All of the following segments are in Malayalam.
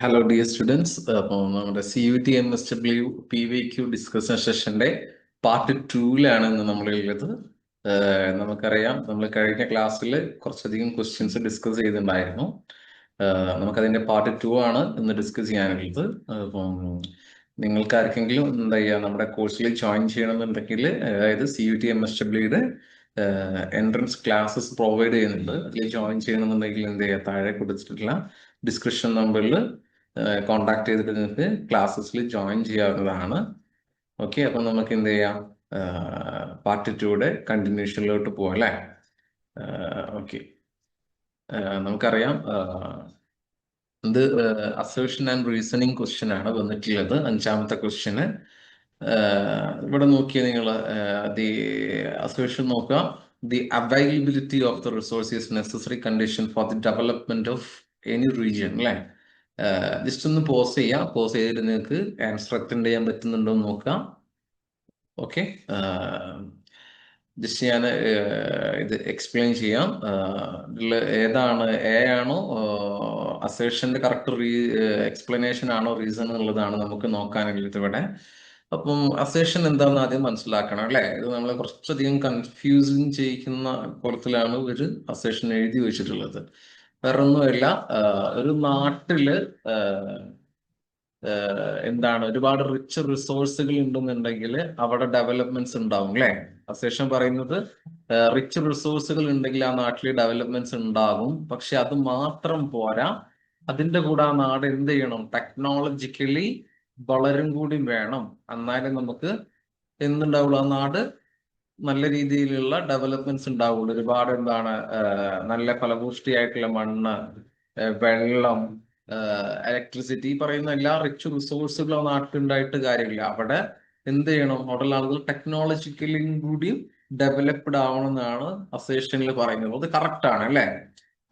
ഹലോ ഡിയർ സ്റ്റുഡൻസ്, അപ്പോൾ നമ്മുടെ CUT MSW PVQ ഡിസ്കഷൻ സെഷന്റെ പാർട്ട് 2ലാണ് ഇന്ന് നമ്മളുള്ളത്. നമുക്കറിയാം, നമ്മൾ കഴിഞ്ഞ ക്ലാസ്സിൽ കുറച്ചധികം ക്വസ്റ്റ്യൻസ് ഡിസ്കസ് ചെയ്തിട്ടുണ്ടായിരുന്നു. നമുക്കതിന്റെ പാർട്ട് 2 ആണ് ഇന്ന് ഡിസ്കസ് ചെയ്യാനുള്ളത്. അപ്പം നിങ്ങൾക്ക് ആർക്കെങ്കിലും എന്താ ചെയ്യുക, നമ്മുടെ കോഴ്സിൽ ജോയിൻ ചെയ്യണമെന്നുണ്ടെങ്കിൽ, അതായത് CUT MSWയുടെ എൻട്രൻസ് ക്ലാസ്സസ് പ്രൊവൈഡ് ചെയ്യുന്നുണ്ട്. അതിൽ ജോയിൻ ചെയ്യണമെന്നുണ്ടെങ്കിൽ എന്ത് ചെയ്യുക, താഴെ കൊടുത്തിട്ടുള്ള ഡിസ്ക്രിപ്ഷൻ നമ്പറിൽ കോണ്ടാക്ട് ചെയ്തിട്ട് നിങ്ങൾക്ക് ക്ലാസ്സസിൽ ജോയിൻ ചെയ്യാവുന്നതാണ്. ഓക്കെ, അപ്പം നമുക്ക് എന്ത് ചെയ്യാം, പാർട്ട് 2യുടെ കണ്ടിന്യൂഷനിലോട്ട് പോകാം അല്ലേ? ഓക്കെ, നമുക്കറിയാം ഇത് അസേർഷൻ ആൻഡ് റീസണിങ് ക്വസ്റ്റ്യൻ ആണ് വന്നിട്ടുള്ളത്. 5ാമത്തെ ക്വസ്റ്റ്യന് ഇവിടെ നോക്കിയാൽ നിങ്ങൾ ദി അസേർഷൻ നോക്കുക. The availability of the resource is necessary condition for the development of any region അല്ലേ? ജസ്റ്റ് ഒന്ന് പോസ് ചെയ്യാം. പോസ് ചെയ്തിട്ട് നിങ്ങൾക്ക് ആൻസർ അറ്റൻഡ് ചെയ്യാൻ പറ്റുന്നുണ്ടോ എന്ന് നോക്കാം. ഓക്കെ, ജസ്റ്റ് ഞാൻ ഇത് എക്സ്പ്ലെയിൻ ചെയ്യാം. ഇതിൽ ഏതാണ്, എ ആണോ അസേർഷന്റെ കറക്റ്റ് എക്സ്പ്ലനേഷൻ ആണോ റീസൺ എന്നുള്ളതാണ് നമുക്ക് നോക്കാനുള്ളത് ഇവിടെ. അപ്പം അസേർഷൻ എന്താണെന്ന് ആദ്യം മനസ്സിലാക്കണം അല്ലേ? ഇത് നമ്മളെ കുറച്ചധികം കൺഫ്യൂസിങ് ചെയ്യിക്കുന്ന പുറത്തിലാണ് ഒരു അസേർഷൻ എഴുതി വെച്ചിട്ടുള്ളത്. വേറൊന്നുമല്ല, ഒരു നാട്ടില് എന്താണ് ഒരുപാട് റിച്ച് റിസോഴ്സുകൾ ഉണ്ടെന്നുണ്ടെങ്കിൽ അവിടെ ഡെവലപ്മെന്റ്സ് ഉണ്ടാവും അല്ലേ? അസേഷൻ പറയുന്നത് റിച്ച് റിസോഴ്സുകൾ ഉണ്ടെങ്കിൽ ആ നാട്ടിൽ ഡെവലപ്മെന്റ്സ് ഉണ്ടാകും. പക്ഷെ അത് മാത്രം പോരാ, അതിന്റെ കൂടെ ആ നാട് എന്ത് ചെയ്യണം, ടെക്നോളജിക്കലി വളരും കൂടി വേണം. എന്നാലും നമുക്ക് എന്തുണ്ടാവുള്ളൂ, ആ നാട് നല്ല രീതിയിലുള്ള ഡെവലപ്മെന്റ്സ് ഉണ്ടാവുള്ളൂ. ഒരുപാട് എന്താണ് നല്ല ഫലഭൂഷ്ടിയായിട്ടുള്ള മണ്ണ്, വെള്ളം, ഇലക്ട്രിസിറ്റി, പറയുന്ന എല്ലാ റിച്ച് റിസോഴ്സുകളും നാട്ടിലുണ്ടായിട്ട് കാര്യമില്ല. അവിടെ എന്ത് ചെയ്യണം, അവിടെയുള്ള ആളുകൾ ടെക്നോളജിക്കലി കൂടി ഡെവലപ്ഡ് ആവണമെന്നാണ് അസേഷനിൽ പറയുന്നത്. അത് കറക്റ്റ് ആണ് അല്ലേ?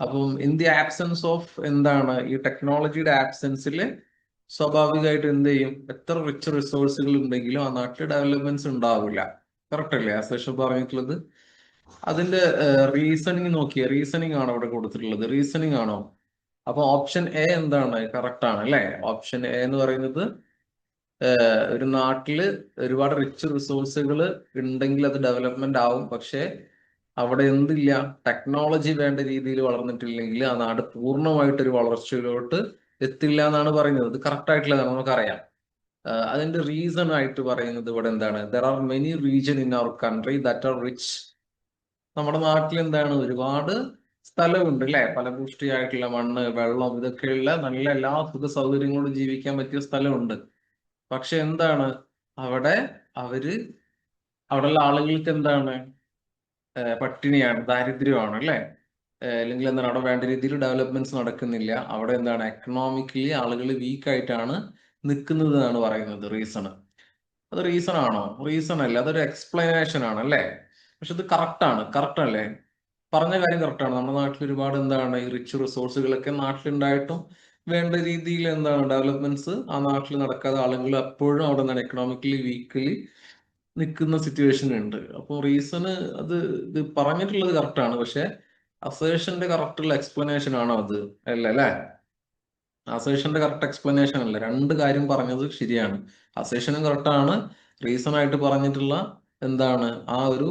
അപ്പം ഇൻ ദി ആബ്സെൻസ് ഓഫ് എന്താണ്, ഈ ടെക്നോളജിയുടെ ആബ്സെൻസിൽ സ്വാഭാവികമായിട്ട് എന്ത് ചെയ്യും, എത്ര റിച്ച് റിസോഴ്സുകൾ ഉണ്ടെങ്കിലും ആ നാട്ടിൽ ഡെവലപ്മെന്റ്സ് ഉണ്ടാവില്ല. കറക്റ്റ് അല്ലേ അസേഷൻ പറഞ്ഞിട്ടുള്ളത്? അതിന്റെ റീസണിങ് നോക്കിയേ, റീസണിങ് ആണോ ഇവിടെ കൊടുത്തിട്ടുള്ളത്? റീസണിങ് ആണോ? അപ്പൊ ഓപ്ഷൻ എ എന്താണ്, കറക്റ്റ് ആണ് അല്ലെ? ഓപ്ഷൻ എ എന്ന് പറയുന്നത് ഒരു നാട്ടില് ഒരുപാട് റിച്ച് റിസോഴ്സുകൾ ഉണ്ടെങ്കിൽ അത് ഡെവലപ്മെന്റ് ആവും. പക്ഷെ അവിടെ എന്തില്ല, ടെക്നോളജി വേണ്ട രീതിയിൽ വളർന്നിട്ടില്ലെങ്കിൽ ആ നാട് പൂർണ്ണമായിട്ടൊരു വളർച്ചയിലോട്ട് എത്തില്ല എന്നാണ് പറയുന്നത്. ഇത് കറക്റ്റ് ആയിട്ടുള്ളതാണ്, നമുക്കറിയാം. അതിന്റെ റീസൺ ആയിട്ട് പറയുന്നത് ഇവിടെ എന്താണ്, there are many region in our country that are rich. നമ്മുടെ നാട്ടിൽ എന്താണ്, ഒരുപാട് സ്ഥലമുണ്ട് അല്ലെ? ഫലപുഷ്ടിയായിട്ടുള്ള മണ്ണ്, വെള്ളം, ഇതൊക്കെയുള്ള നല്ല എല്ലാ സുഖ സൗകര്യങ്ങളോടും ജീവിക്കാൻ പറ്റിയ സ്ഥലമുണ്ട്. പക്ഷെ എന്താണ്, അവിടെ അവിടെയുള്ള ആളുകൾക്ക് എന്താണ്, പട്ടിണിയാണ്, ദാരിദ്ര്യമാണ് അല്ലെ? അല്ലെങ്കിൽ എന്താണ്, അവിടെ വേണ്ട രീതിയിൽ ഡെവലപ്മെന്റ്സ് നടക്കുന്നില്ല. അവിടെ എന്താണ്, എക്കണോമിക്കലി ആളുകൾ വീക്ക് ആയിട്ടാണ് നിൽക്കുന്നത് എന്നാണ് പറയുന്നത് റീസൺ. അത് റീസൺ ആണോ? റീസൺ അല്ല, അതൊരു എക്സ്പ്ലനേഷൻ ആണ് അല്ലേ? പക്ഷെ ഇത് കറക്റ്റ് ആണ്, കറക്റ്റ് അല്ലേ? പറഞ്ഞ കാര്യം കറക്റ്റ് ആണ്. നമ്മുടെ നാട്ടിൽ ഒരുപാട് എന്താണ്, ഈ റിച്ച് റിസോഴ്സുകളൊക്കെ നാട്ടിലുണ്ടായിട്ടും വേണ്ട രീതിയിൽ എന്താണ് ഡെവലപ്മെന്റ്സ് ആ നാട്ടിൽ നടക്കാതെ ആളുകൾ അപ്പോഴും അവിടെ നിന്നാണ് എക്കണോമിക്കലി വീക്കലി നിൽക്കുന്ന സിറ്റുവേഷൻ ഉണ്ട്. അപ്പോൾ റീസണ് ഇത് പറഞ്ഞിട്ടുള്ളത് കറക്റ്റ് ആണ്. പക്ഷെ അസേഷന്റെ കറക്റ്റുള്ള എക്സ്പ്ലനേഷൻ ആണോ അത്? അല്ല അല്ലേ? അസേഷന്റെ കറക്റ്റ് എക്സ്പ്ലനേഷൻ അല്ല. രണ്ട് കാര്യം പറഞ്ഞത് ശരിയാണ്, അസേഷനും കറക്റ്റ് ആണ്, റീസൺ ആയിട്ട് പറഞ്ഞിട്ടുള്ള എന്താണ് ആ ഒരു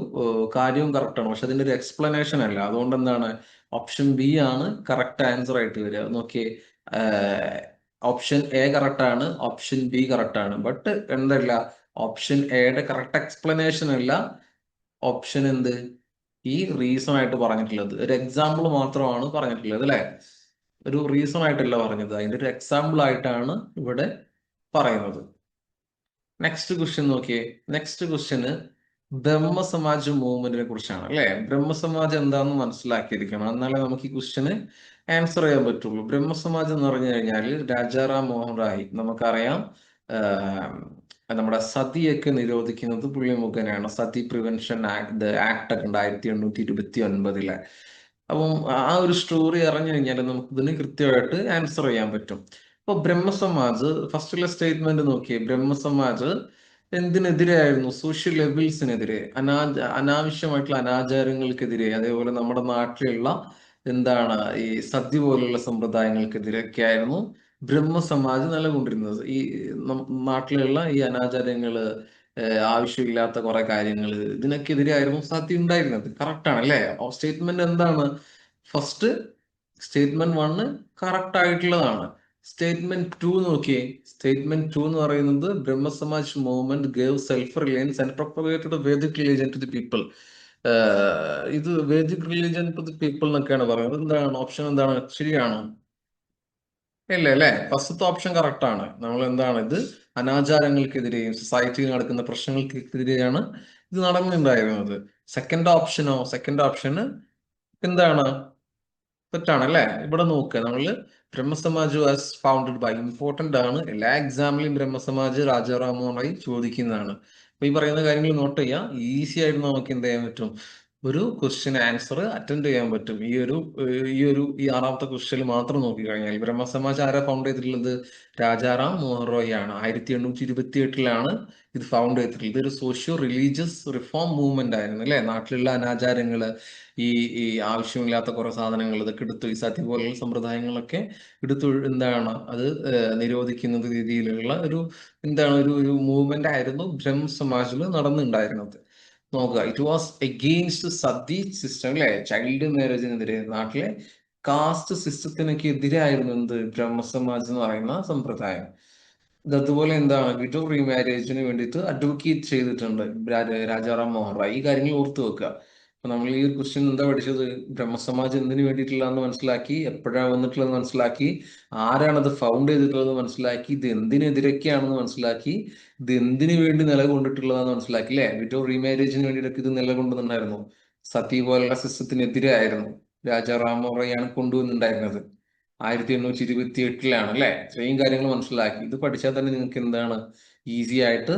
കാര്യവും കറക്റ്റ് ആണ്. പക്ഷെ അതിന്റെ ഒരു എക്സ്പ്ലനേഷൻ അല്ല. അതുകൊണ്ട് എന്താണ്, ഓപ്ഷൻ ബി ആണ് കറക്റ്റ് ആൻസർ ആയിട്ട് വരിക. നോക്കിയേ, ഓപ്ഷൻ എ കറക്റ്റ് ആണ്, ഓപ്ഷൻ ബി കറക്റ്റ് ആണ്. ബട്ട് എന്തല്ല, ഓപ്ഷൻ എയുടെ കറക്റ്റ് എക്സ്പ്ലനേഷൻ അല്ല ഓപ്ഷൻ എന്ത്, ഈ റീസൺ ആയിട്ട് പറഞ്ഞിട്ടുള്ളത്. ഒരു എക്സാമ്പിൾ മാത്രമാണ് പറഞ്ഞിട്ടുള്ളത് അല്ലെ? ഒരു റീസൺ ആയിട്ടല്ല പറഞ്ഞത്, അതിന്റെ ഒരു എക്സാമ്പിൾ ആയിട്ടാണ് ഇവിടെ പറയുന്നത്. നെക്സ്റ്റ് ക്വസ്റ്റ്യൻ നോക്കിയേ. നെക്സ്റ്റ് ക്വസ്റ്റ്യന് ബ്രഹ്മസമാജ് മൂവ്മെന്റിനെ കുറിച്ചാണ് അല്ലെ? ബ്രഹ്മസമാജ് എന്താണെന്ന് മനസ്സിലാക്കിയിരിക്കണം, എന്നാലേ നമുക്ക് ഈ ക്വസ്റ്റ്യന് ആൻസർ ചെയ്യാൻ പറ്റുള്ളൂ. ബ്രഹ്മസമാജ് എന്ന് പറഞ്ഞു കഴിഞ്ഞാൽ രാജാറാം മോഹൻ റായ്, നമുക്കറിയാം, നമ്മുടെ സതിയൊക്കെ നിരോധിക്കുന്നത് പുള്ളി മുഖേനയാണ്. സതി പ്രിവെൻഷൻ ആക്ട് ഒക്കെ ഉണ്ട് 1829. അപ്പം ആ ഒരു സ്റ്റോറി അറിഞ്ഞു കഴിഞ്ഞാൽ നമുക്ക് ഇതിന് കൃത്യമായിട്ട് ആൻസർ ചെയ്യാൻ പറ്റും. അപ്പൊ ബ്രഹ്മസമാജ് ഫസ്റ്റിലെ സ്റ്റേറ്റ്മെന്റ് നോക്കിയേ. ബ്രഹ്മസമാജ് എന്തിനെതിരെയായിരുന്നു? സോഷ്യൽ എബിൾസിനെതിരെ, അനാവശ്യമായിട്ടുള്ള അനാചാരങ്ങൾക്കെതിരെ, അതേപോലെ നമ്മുടെ നാട്ടിലുള്ള എന്താണ് ഈ സദ്യ പോലുള്ള സമ്പ്രദായങ്ങൾക്കെതിരെയൊക്കെ ആയിരുന്നു ബ്രഹ്മസമാജ് നിലകൊണ്ടിരുന്നത്. ഈ നാട്ടിലുള്ള ഈ അനാചാരങ്ങള്, ആവശ്യമില്ലാത്ത കുറെ കാര്യങ്ങള്, ഇതിനൊക്കെതിരെയായിരുന്നു സതി ഉണ്ടായിരുന്നത്. കറക്റ്റ് ആണ് അല്ലേ? സ്റ്റേറ്റ്മെന്റ് എന്താണ്? ഫസ്റ്റ് സ്റ്റേറ്റ്മെന്റ് 1 കറക്റ്റ് ആയിട്ടുള്ളതാണ്. സ്റ്റേറ്റ്മെന്റ് 2 നോക്കിയേ. സ്റ്റേറ്റ്മെന്റ് 2 എന്ന് പറയുന്നത് Brahmo Samaj movement gave self reliance and propagated Vedic religion to the people. ഇത് Vedic religion to the people എന്നൊക്കെയാണ് പറയുന്നത്. എന്താണ് ഓപ്ഷൻ? എന്താണ്? ശരിയാണോ? ഇല്ല അല്ലേ? ഫസ്റ്റത്തെ ഓപ്ഷൻ കറക്റ്റ് ആണ്. നമ്മൾ എന്താണ്, ഇത് അനാചാരങ്ങൾക്കെതിരെയും സൊസൈറ്റിയിൽ നടക്കുന്ന പ്രശ്നങ്ങൾക്കെതിരെയാണ് ഇത് നടന്നുണ്ടായിരുന്നത്. സെക്കൻഡ് ഓപ്ഷനോ? സെക്കൻഡ് ഓപ്ഷന് എന്താണ്? തെറ്റാണല്ലേ? ഇവിടെ നോക്കുക, നമ്മള് Brahmo Samaj was founded by, important ആണ്, എല്ലാ എക്സാമിലും ബ്രഹ്മസമാജ് രാജാറാം മോഹൻ റോയ് ചോദിക്കുന്നതാണ്. അപ്പൊ ഈ പറയുന്ന കാര്യങ്ങൾ നോട്ട് ചെയ്യാം. ഈസി ആയിട്ട് നമുക്ക് എന്ത് ചെയ്യാൻ പറ്റും? ഒരു ക്വസ്റ്റ്യൻ ആൻസർ അറ്റൻഡ് ചെയ്യാൻ പറ്റും. ഈ ആറാമത്തെ ക്വസ്റ്റ്യൻ മാത്രം നോക്കി കഴിഞ്ഞാൽ. ബ്രഹ്മസമാജ് ആരാ ഫൗണ്ട് ചെയ്തിട്ടുള്ളത്? രാജാറാം മോഹൻ റോയ് ആണ്. 1828 ഇത് ഫൗണ്ട് ചെയ്തിട്ടുള്ളത്. ഇതൊരു സോഷ്യോ റിലീജിയസ് റിഫോം മൂവ്മെന്റ് ആയിരുന്നു അല്ലെ? നാട്ടിലുള്ള അനാചാരങ്ങള്, ഈ ഈ ആവശ്യമില്ലാത്ത കുറെ സാധനങ്ങൾ ഇതൊക്കെ എടുത്തു, ഈ സതി പോലുള്ള സമ്പ്രദായങ്ങളൊക്കെ എടുത്തു എന്താണ് അത് നിരോധിക്കുന്ന രീതിയിലുള്ള ഒരു എന്താണ് ഒരു മൂവ്മെന്റ് ആയിരുന്നു ബ്രഹ്മ സമാജിൽ നടന്നുണ്ടായിരുന്നത്. നോക്കുക, it was against sati system അല്ലെ? ചൈൽഡ് മാരേജിനെതിരെ, നാട്ടിലെ കാസ്റ്റ് സിസ്റ്റത്തിനൊക്കെ എതിരായിരുന്നു എന്ത് ബ്രഹ്മസമാജ് എന്ന് പറയുന്ന സമ്പ്രദായം. അതുപോലെ എന്താണ് വിഡോ റീമാരേജിന് വേണ്ടിയിട്ട് അഡ്വക്കേറ്റ് ചെയ്തിട്ടുണ്ട് രാജാറാം മോഹൻ റായ്. ഈ കാര്യങ്ങൾ ഓർത്തു വെക്കുക. അപ്പൊ നമ്മൾ ഈ ഒരു ക്വസ്റ്റ്യൻ എന്താ പഠിച്ചത്? ബ്രഹ്മസമാജ് എന്തിനു വേണ്ടിയിട്ടുള്ളതെന്ന് മനസ്സിലാക്കി, എപ്പോഴാണ് വന്നിട്ടുള്ളതെന്ന് മനസ്സിലാക്കി, ആരാണത് ഫൗണ്ട് ചെയ്തിട്ടുള്ളതെന്ന് മനസ്സിലാക്കി, ഇത് എന്തിനെതിരൊക്കെയാണെന്ന് മനസ്സിലാക്കി, ഇത് എന്തിനു വേണ്ടി നിലകൊണ്ടിട്ടുള്ളതെന്ന് മനസ്സിലാക്കി അല്ലെ? വിഡോ റീമാരേജിന് വേണ്ടിയിട്ടൊക്കെ ഇത് നിലകൊണ്ടുന്നുണ്ടായിരുന്നു. സതി പോലുള്ള സിസ്റ്റത്തിനെതിരായിരുന്നു. രാജാറാം മോഹൻ റായ് ആണ് കൊണ്ടുവന്നിട്ടുണ്ടായിരുന്നത്. 1828 അല്ലെ? ഇത്രയും കാര്യങ്ങൾ മനസ്സിലാക്കി. ഇത് പഠിച്ചാൽ തന്നെ നിങ്ങൾക്ക് എന്താണ്, ഈസി ആയിട്ട്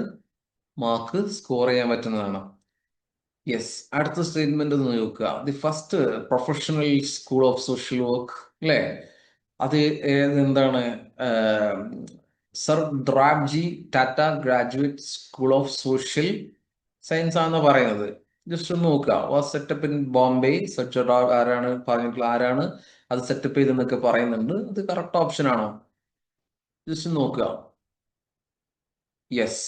മാർക്ക് സ്കോർ ചെയ്യാൻ പറ്റുന്നതാണ്. യെസ്, അടുത്ത സ്റ്റേറ്റ്മെന്റ് ഒന്ന് നോക്കുക. The first professional school of social work അല്ലെ? അത് എന്താണ്? Sir Dorabji Tata graduate school of social science ആണെന്ന് പറയുന്നത്. ജസ്റ്റ് ഒന്ന് നോക്കുക. Was set up in Bombay. ആരാണ് പറഞ്ഞിട്ടുള്ള, ആരാണ് അത് സെറ്റപ്പ് ചെയ്തെന്നൊക്കെ പറയുന്നുണ്ട്. അത് കറക്റ്റ് ഓപ്ഷൻ ആണോ? ജസ്റ്റ് നോക്കുക. യെസ്,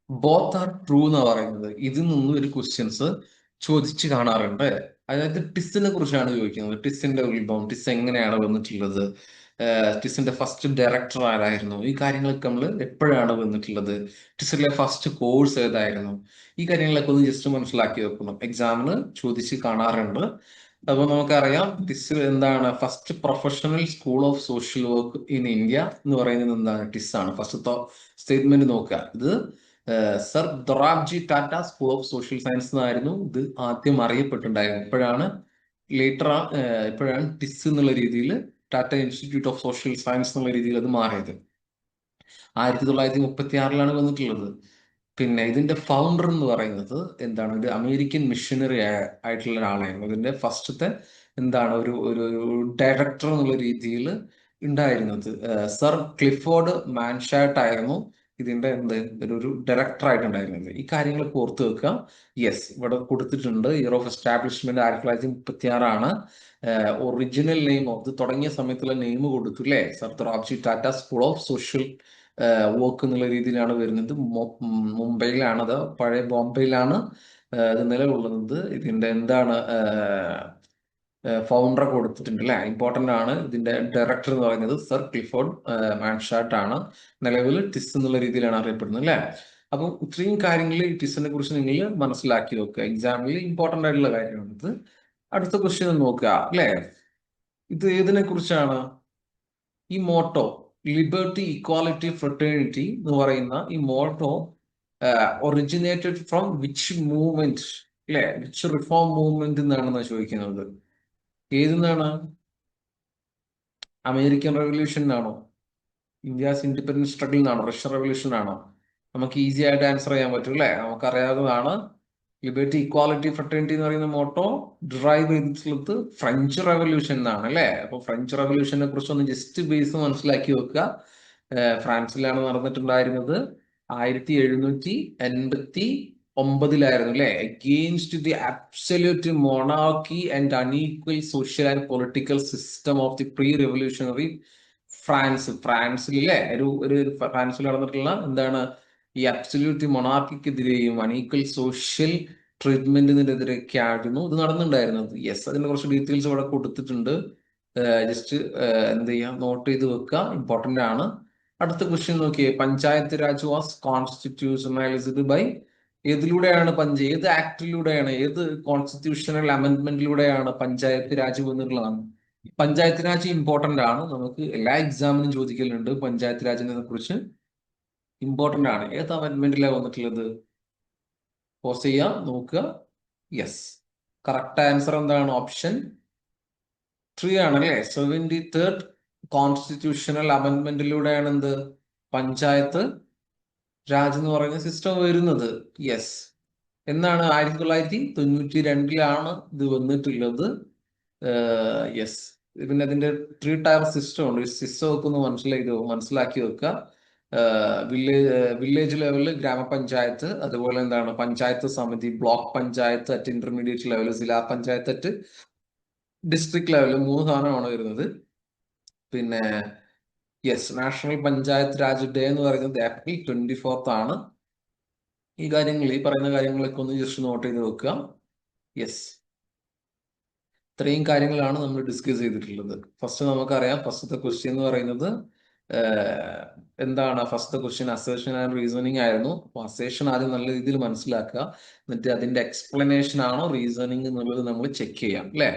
ബോത്ത് ആർ ട്രൂ എന്ന് പറയുന്നത്. ഇതിൽ നിന്നും ഒരു ക്വസ്റ്റ്യൻസ് ചോദിച്ചു കാണാറുണ്ട്. അതായത് ടിസ്സിനെ കുറിച്ചാണ് ചോദിക്കുന്നത്. ടിസ്സിന്റെ ഉത്ഭവം, ടിസ് എങ്ങനെയാണ് വന്നിട്ടുള്ളത്, ടിസ്സിന്റെ ഫസ്റ്റ് ഡയറക്ടർ ആരായിരുന്നു, ഈ കാര്യങ്ങളൊക്കെ നമ്മൾ എപ്പോഴാണ് വന്നിട്ടുള്ളത്, ടിസ്സിലെ ഫസ്റ്റ് കോഴ്സ് ഏതായിരുന്നു, ഈ കാര്യങ്ങളൊക്കെ ഒന്ന് ജസ്റ്റ് മനസ്സിലാക്കി വെക്കണം. എക്സാമിന് ചോദിച്ച് കാണാറുണ്ട്. അപ്പൊ നമുക്കറിയാം ടിസ് എന്താണ്, first professional school of social work in India എന്ന് പറയുന്നത് എന്താണ്? ടിസ് ആണ്. ഫസ്റ്റത്തെ സ്റ്റേറ്റ്മെന്റ് നോക്കുക. ഇത് sir Dorabji Tata school of social science എന്നായിരുന്നു ഇത് ആദ്യം അറിയപ്പെട്ടിട്ടുണ്ടായിരുന്നു. ഇപ്പോഴാണ് ടിസ് എന്നുള്ള രീതിയിൽ, Tata institute of social science എന്നുള്ള രീതിയിൽ അത് മാറിയത്. 1936 വന്നിട്ടുള്ളത്. പിന്നെ ഇതിന്റെ ഫൗണ്ടർ എന്ന് പറയുന്നത് എന്താണ്? ഒരു അമേരിക്കൻ മിഷനറി ആയിട്ടുള്ള ഒരാളായിരുന്നു. ഇതിന്റെ ഫസ്റ്റത്തെ എന്താണ് ഒരു ഡയറക്ടർ എന്നുള്ള രീതിയിൽ ഉണ്ടായിരുന്നത് സർ ക്ലിഫോർഡ് മാൻഷാർട്ട് ആയിരുന്നു ഇതിന്റെ ഒരു ഡയറക്ടർ ആയിട്ടുണ്ടായിരുന്നത്. ഈ കാര്യങ്ങളൊക്കെ ഓർത്ത് വെക്കുക. യെസ്, ഇവിടെ കൊടുത്തിട്ടുണ്ട്. Year of establishment 1936. Original name ഇത് തുടങ്ങിയ സമയത്തുള്ള നെയിം കൊടുത്തു അല്ലേ? Sir Dorabji Tata school of social work എന്നുള്ള രീതിയിലാണ് വരുന്നത്. മുംബൈയിലാണ്, അത് പഴയ ബോംബെയിലാണ് ഇത് നിലകൊള്ളുന്നത്. ഇതിന്റെ എന്താണ് ഫൗണ്ടർ കൊടുത്തിട്ടുണ്ട് അല്ലെ? ഇമ്പോർട്ടന്റ് ആണ്. ഇതിന്റെ ഡയറക്ടർ എന്ന് പറയുന്നത് സർ ക്ലിഫോർഡ് മാൻഷാർട്ട് ആണ്. നിലവിൽ ടിസ് എന്നുള്ള രീതിയിലാണ് അറിയപ്പെടുന്നത് അല്ലെ? അപ്പം ഇത്രയും കാര്യങ്ങൾ ഈ ടിസിനെ കുറിച്ച് നിങ്ങൾ മനസ്സിലാക്കി വെക്കുക. എക്സാമിൽ ഇമ്പോർട്ടന്റ് ആയിട്ടുള്ള കാര്യമാണ് ഇത്. അടുത്ത ക്വസ്റ്റ്യൻ നോക്കുക അല്ലെ? ഇത് ഏതിനെ കുറിച്ചാണ്? ഈ മോട്ടോ ലിബർട്ടി ഇക്വാലിറ്റി ഫ്രട്ടേണിറ്റി എന്ന് പറയുന്ന ഈ motto originated from which movement അല്ലെ? വിച്ച് റിഫോം മൂവ്മെന്റ് എന്നാണെന്ന് ചോദിക്കുന്നത്. ഏതെന്നാണ്? അമേരിക്കൻ റെവല്യൂഷനാണോ? ഇന്ത്യാസ് ഇൻഡിപെൻഡൻസ് സ്ട്രഗിൾ എന്നാണോ? റഷ്യൻ റെവല്യൂഷൻ ആണോ? നമുക്ക് ഈസി ആയിട്ട് ആൻസർ ചെയ്യാൻ പറ്റും അല്ലെ? നമുക്കറിയാവുന്നതാണ്. ലിബർട്ടി ഇക്വാലിറ്റി ഫ്രട്ടേണിറ്റി എന്ന് പറയുന്ന മോട്ടോ ഡ്രൈവ് ചെയ്തിട്ടുള്ളത് ഫ്രഞ്ച് റെവല്യൂഷൻ എന്നാണ് അല്ലെ? അപ്പൊ ഫ്രഞ്ച് റെവല്യൂഷനെ കുറിച്ച് ഒന്ന് ജസ്റ്റ് ബേസ് മനസ്സിലാക്കി വെക്കുക. ഫ്രാൻസിലാണ് നടന്നിട്ടുണ്ടായിരുന്നത്. 1789 അല്ലെ? Against the absolute monarchy and unequal social and political system of the pre revolutionary ഫ്രാൻസിലെ ഒരു ഫ്രാൻസിൽ നടന്നിട്ടുള്ള എന്താണ് ഈ അബ്സല്യൂട്ട് മൊണാർക്കിക്കെതിരെയും അൺഈക്വൽ സോഷ്യൽ ട്രീറ്റ്മെന്റിനെതിരെയൊക്കെ ആയിരുന്നു ഇത് നടന്നിട്ടുണ്ടായിരുന്നത്. യെസ്, അതിന്റെ കുറച്ച് ഡീറ്റെയിൽസ് ഇവിടെ കൊടുത്തിട്ടുണ്ട്. ജസ്റ്റ് എന്ത് ചെയ്യാം, നോട്ട് ചെയ്ത് വെക്കുക, ഇമ്പോർട്ടന്റ് ആണ്. അടുത്ത ക്വസ്റ്റ്യൻ നോക്കിയേ, പഞ്ചായത്ത് രാജ് വാസ് കോൺസ്റ്റിറ്റ്യൂഷണലൈസ്ഡ് ബൈ, ഏതിലൂടെയാണ് ഏത് ആക്ടിലൂടെയാണ്, ഏത് കോൺസ്റ്റിറ്റ്യൂഷണൽ അമെന്റ്മെന്റിലൂടെയാണ് പഞ്ചായത്ത് രാജ് വന്നിട്ടുള്ളതാണ്. പഞ്ചായത്ത് രാജ് ഇമ്പോർട്ടന്റ് ആണ്, നമുക്ക് എല്ലാ എക്സാമിനും ചോദിക്കലുണ്ട് പഞ്ചായത്ത് രാജിനെ കുറിച്ച്, ഇമ്പോർട്ടന്റ് ആണ്. ഏത് അമെന്റ്മെന്റിലാണ് വന്നിട്ടുള്ളത്? പോസ് ചെയ്യാം, നോക്കുക. യെസ്, കറക്റ്റ് ആൻസർ എന്താണ്? ഓപ്ഷൻ 3 ആണല്ലേ. 73rd കോൺസ്റ്റിറ്റ്യൂഷണൽ അമെന്റ്മെന്റിലൂടെയാണ് എന്ത്, പഞ്ചായത്ത് രാജ് എന്ന് പറയുന്ന സിസ്റ്റം വരുന്നത്. യെസ്, എന്നാണ് 1992 ഇത് വന്നിട്ടുള്ളത്. യെസ്, പിന്നെ അതിന്റെ 3 ടയർ സിസ്റ്റം ഉണ്ട്. സിസ്റ്റം ഒക്കെ ഒന്ന് മനസ്സിലാക്കി വെക്കുക. വില്ലേജ് ലെവലിൽ ഗ്രാമപഞ്ചായത്ത്, അതുപോലെ എന്താണ് പഞ്ചായത്ത് സമിതി, block panchayat at intermediate level, ജില്ലാ പഞ്ചായത്ത് അറ്റ് ഡിസ്ട്രിക്ട് ലെവലിൽ 3 സാധനമാണ് വരുന്നത്. പിന്നെ yes, national panchayat Raj day എന്ന് പറയുന്നത് April 24th ആണ്. ഈ പറയുന്ന കാര്യങ്ങളൊക്കെ ഒന്ന് ജസ്റ്റ് നോട്ട് ചെയ്ത് വെക്കുക. യെസ്, ഇത്രയും കാര്യങ്ങളാണ് നമ്മൾ ഡിസ്കസ് ചെയ്തിട്ടുള്ളത്. ഫസ്റ്റ് നമുക്കറിയാം, ഫസ്റ്റത്തെ ക്വസ്റ്റ്യൻ എന്ന് പറയുന്നത് എന്താണ്? First question assertion and reasoning ആയിരുന്നു. അപ്പൊ അസേഷൻ ആദ്യം നല്ല രീതിയിൽ മനസ്സിലാക്കുക, എന്നിട്ട് അതിന്റെ എക്സ്പ്ലനേഷൻ ആണോ റീസണിങ് എന്നുള്ളത് നമ്മൾ ചെക്ക് ചെയ്യാം, അല്ലേ?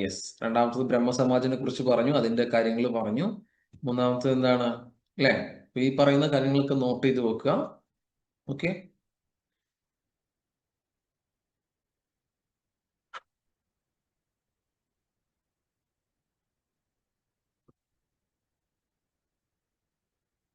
യെസ്, രണ്ടാമത്തത് ബ്രഹ്മസമാജിനെ കുറിച്ച് പറഞ്ഞു, അതിന്റെ കാര്യങ്ങൾ പറഞ്ഞു. മൂന്നാമത്തത് എന്താണ്, അല്ലേ? അപ്പൊ ഈ പറയുന്ന കാര്യങ്ങളൊക്കെ നോട്ട് ചെയ്ത് വെക്കുക. ഓക്കെ.